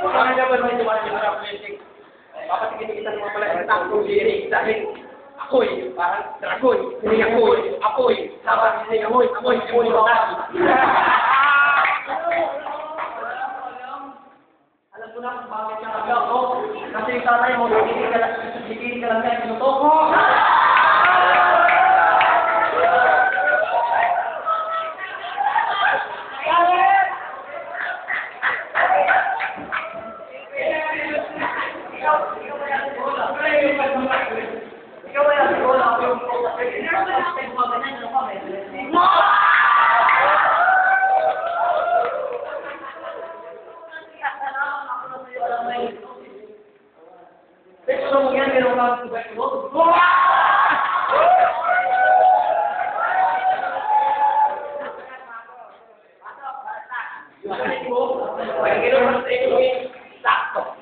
Parang naman may dumaan yung mga plastic. Papatigil-tigitan mo pala yung takbo diri dahil ako'y parang dragon. Hindi ako'y sarang hindi ako'y bakal. Alam ko na kung bakit siya kagaw ko. Kasi yung tatay mo, hindi ka lang niya pinutok mo.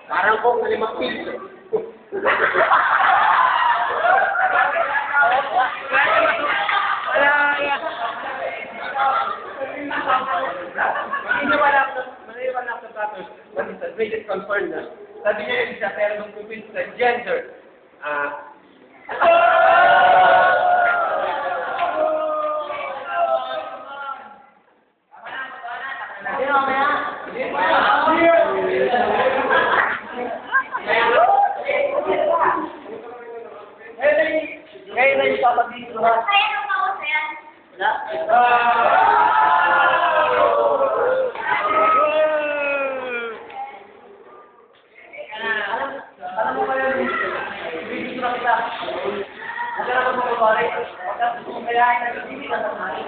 Parang kong 5 piso. Concern na. Sabi niya yung isa, pero nung pupil sa gender, kaya na yung papagdito ha? Kaya nung ako yan? Wala? Alam mo kaya yung video na kita. Huwag ka na magmamawari. Huwag ka gusto mong kayahin na hindi ka sa mali.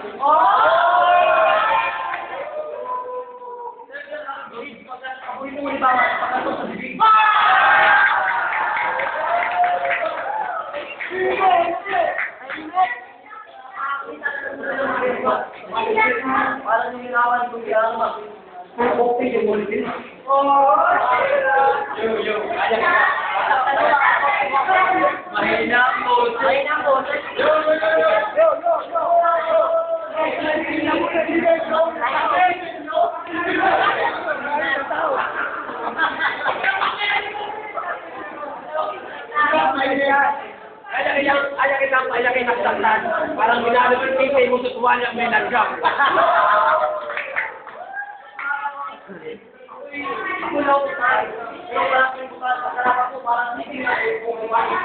Apoy mo ulit ba? Pagkato sa bibig. Parang yung ginawan ko kaya naman. Okay, yung ulitin. Yo, kaya ka. Mahina ang boses. Mahina ang boses. Yo. Kaya kita saktan. Parang ginagawa ng kitay mo sa tuwalya may langgam. Ako na ako tayo. Pero parang yung bukas, masarap ako, parang hindi na ako kumain.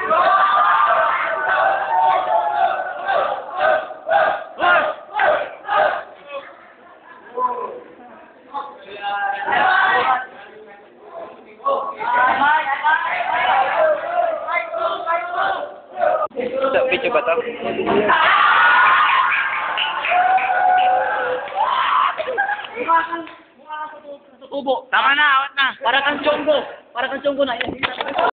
Video ba ito? Tubo. Tama na, awat na. Para kang chonggo na.